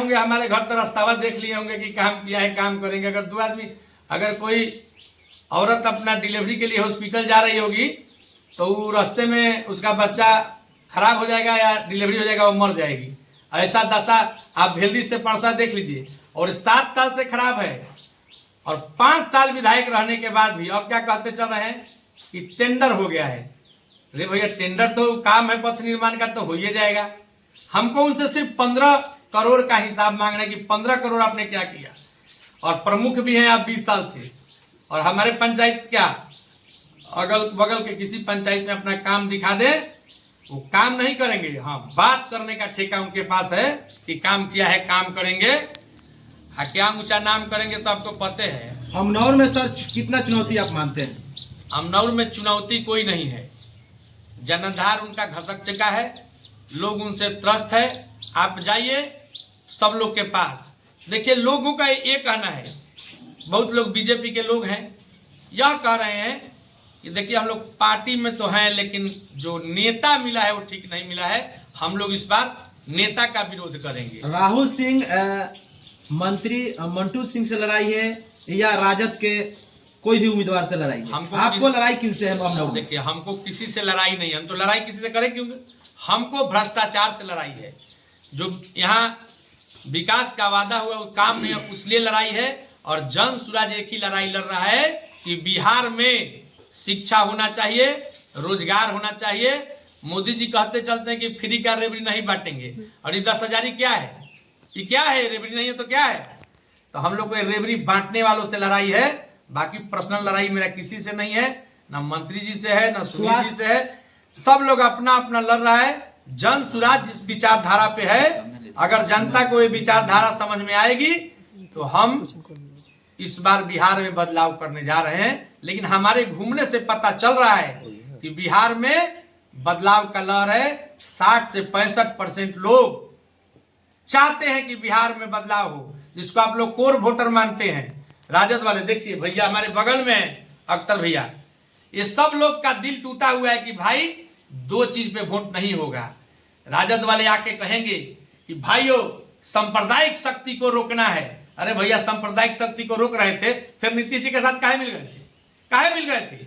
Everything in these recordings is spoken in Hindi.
होंगे हमारे घर तो रास्तावा देख लिए होंगे कि काम किया है, काम करेंगे। अगर दो आदमी, अगर कोई औरत अपना डिलीवरी के लिए हॉस्पिटल जा रही होगी तो वो रास्ते में उसका बच्चा खराब हो जाएगा या डिलीवरी हो जाएगा, वो मर जाएगी। ऐसा दशा आप भेल्दी से परसा देख लीजिए। और 7 साल से खराब है और 5 साल विधायक रहने के बाद भी अब क्या कहते चल रहे हैं कि टेंडर हो गया है। अरे भैया, टेंडर तो काम है पथ निर्माण का, तो हो ही जाएगा। हमको उनसे सिर्फ 15 करोड़ का हिसाब मांगना है कि 15 करोड़ आपने क्या किया। और प्रमुख भी हैं आप 20 साल से, और हमारे पंचायत क्या अगल बगल के किसी पंचायत में अपना काम दिखा दे, वो काम नहीं करेंगे। हाँ, बात करने का ठेका उनके पास है कि काम किया है, काम करेंगे। क्या ऊंचा नाम करेंगे तो आपको पता है। अमनौर में सर कितना चुनौती आप मानते हैं? अमनौर में चुनौती कोई नहीं है। जनाधार उनका घसक चुका है, लोग उनसे त्रस्त है। आप जाइए सब लोग के पास, देखिए लोगों का ये कहना है, बहुत लोग बीजेपी के लोग हैं, यह कह रहे हैं कि देखिए हम लोग पार्टी में तो हैं लेकिन जो नेता मिला है वो ठीक नहीं मिला है। हम लोग इस बार नेता का विरोध करेंगे। राहुल सिंह मंत्री मंटू सिंह से लड़ाई है या राजद के कोई भी उम्मीदवार से लड़ाई है? आपको लड़ाई किनसे है? देखिए, हमको किसी से लड़ाई नहीं है। हम तो लड़ाई किसी से करें क्योंकि हमको भ्रष्टाचार से लड़ाई है। जो यहाँ विकास का वादा हुआ वो काम नहीं है, उसलिए लड़ाई है। और जन सुराज एक ही लड़ाई लड़ रहा है कि बिहार में शिक्षा होना चाहिए, रोजगार होना चाहिए। मोदी जी कहते चलते हैं कि फ्री का रेवड़ी नहीं बांटेंगे, और ये 10,000 क्या है? ये क्या है? रेवड़ी नहीं है तो क्या है? तो हम लोग को रेवड़ी बांटने वालों से लड़ाई है। बाकी पर्सनल लड़ाई मेरा किसी से नहीं है, ना मंत्री जी से है, ना सुनील जी से है। सब लोग अपना अपना लड़ रहा है। जन सुराज जिस विचारधारा पे है, अगर जनता को ये विचारधारा समझ में आएगी तो हम इस बार बिहार में बदलाव करने जा रहे हैं। लेकिन हमारे घूमने से पता चल रहा है कि बिहार में बदलाव का लहर है। 60 से 65% लोग चाहते हैं कि बिहार में बदलाव हो, जिसको आप लोग कोर वोटर मानते हैं, राजद वाले। देखिए भैया, हमारे बगल में अख्तर भैया, ये सब लोग का दिल टूटा हुआ है कि भाई 2 चीज पे वोट नहीं होगा। राजद वाले आके कहेंगे कि भाइयों सांप्रदायिक शक्ति को रोकना है। अरे भैया, सांप्रदायिक शक्ति को रोक रहे थे, फिर नीतीश जी के साथ काहे मिल गए थे? काहे मिल गए थे?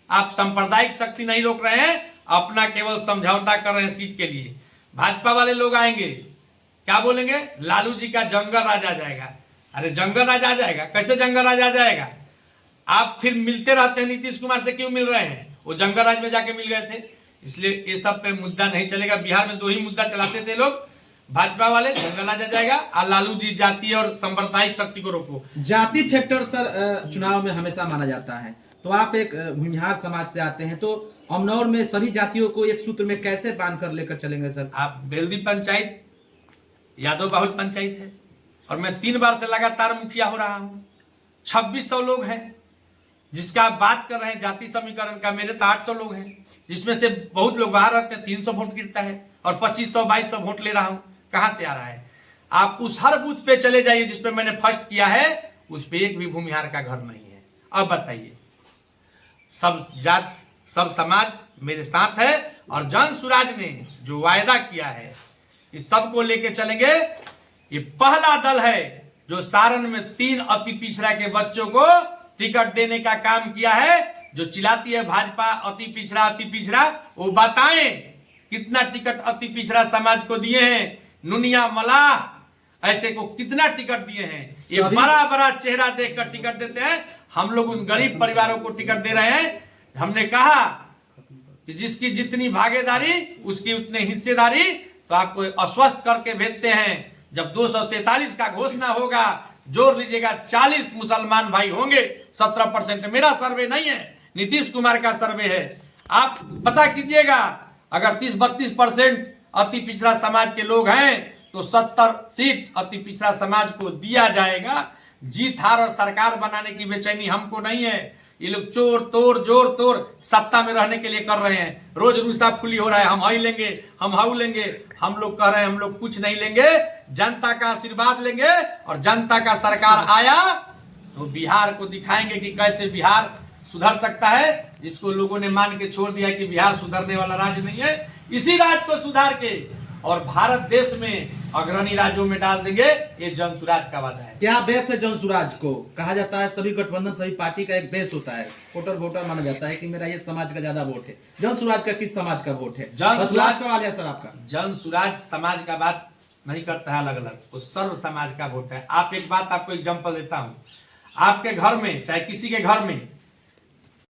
आप सांप्रदायिक शक्ति नहीं रोक रहे हैं, अपना केवल समझौता कर रहे हैं सीट के लिए। भाजपा वाले लोग आएंगे, क्या बोलेंगे? लालू जी का जंगल राज आ जाएगा। अरे जंगल राज आ जाएगा? कैसे जंगल राज आ जाएगा? आप फिर मिलते रहते हैं नीतीश कुमार से, क्यों मिल रहे हैं? वो जंगल राज में जाके मिल गए थे। इसलिए ये सब पे मुद्दा नहीं चलेगा। बिहार में 2 ही मुद्दा चलाते थे लोग, भाजपा वाले जंगल राज आ जाएगा, और लालू जी जाति और सांप्रदायिक शक्ति को रोको। जाति फैक्टर सर चुनाव में हमेशा माना जाता है। तो आप एक भूमिहार समाज से आते हैं, तो अमनौर में सभी जातियों को एक सूत्र में कैसे बांध कर लेकर चलेंगे सर? आप बेल्दी पंचायत यादव बाहुल पंचायत है, और मैं 3 बार से लगातार मुखिया हो रहा हूँ। 2600 लोग हैं जिसका आप बात कर रहे हैं जाति समीकरण का। मेरे तो 800 लोग हैं, जिसमें से बहुत लोग बाहर रहते हैं। 300 वोट गिरता है और 2500-2200 वोट ले रहा हूँ। कहाँ से आ रहा है? आप उस हर बूथ पे चले जाइए जिसपे मैंने फर्स्ट किया है, उस पे एक भी भूमिहार का घर नहीं है। अब बताइए, सब जात सब समाज मेरे साथ है। और जन सुराज ने जो वायदा किया है इस सब को लेके चलेंगे। ये पहला दल है जो सारण में 3 अति पिछड़ा के बच्चों को टिकट देने का काम किया है। जो चिल्लाती है भाजपा अति पिछड़ा, वो बताएं कितना टिकट अति पिछड़ा समाज को दिए हैं। नुनिया मलाह ऐसे को कितना टिकट दिए हैं? ये बड़ा बड़ा चेहरा देखकर टिकट देते हैं। हम लोग उन गरीब परिवारों को टिकट दे रहे हैं। हमने कहा कि जिसकी जितनी भागीदारी उसकी उतनी हिस्सेदारी। तो आपको अस्वस्थ करके भेजते हैं। जब 243 का घोषणा होगा, जोड़ लीजिएगा 40 मुसलमान भाई होंगे। 17% मेरा सर्वे नहीं है, नीतीश कुमार का सर्वे है। आप पता कीजिएगा, अगर 30-32% अति पिछड़ा समाज के लोग हैं तो 70 सीट अति पिछड़ा समाज को दिया जाएगा। जीत हार और सरकार बनाने की बेचैनी हमको नहीं है। ये लोग चोर तोड़ जोर तोड़ सत्ता में रहने के लिए कर रहे हैं। रोज रूसा फुली हो रहा है, हम हाई लेंगे, हम हाउ लेंगे। हम लोग कह रहे हैं हम लोग कुछ नहीं लेंगे, जनता का आशीर्वाद लेंगे। और जनता का सरकार आया तो बिहार को दिखाएंगे कि कैसे बिहार सुधर सकता है। जिसको लोगों ने मान के छोड़ दिया कि बिहार सुधरने वाला राज्य नहीं है, इसी राज्य को सुधार के और भारत देश में अग्रणी राज्यों में डाल देंगे। ये जन सुराज का वादा है। क्या बेस है जन सुराज को? कहा जाता है सभी गठबंधन सभी पार्टी का एक बेस होता है, वोटर माना जाता है कि मेरा ये समाज का ज्यादा वोट है। जन सुराज का किस समाज का वोट है? जन बस सुराज लास्ट सवाल है सर आपका। जन सुराज समाज का बात नहीं करता है अलग अलग, वो सर्व समाज का वोट है। आप एक बात आपको एग्जांपल देता हूं, आपके घर में चाहे किसी के घर में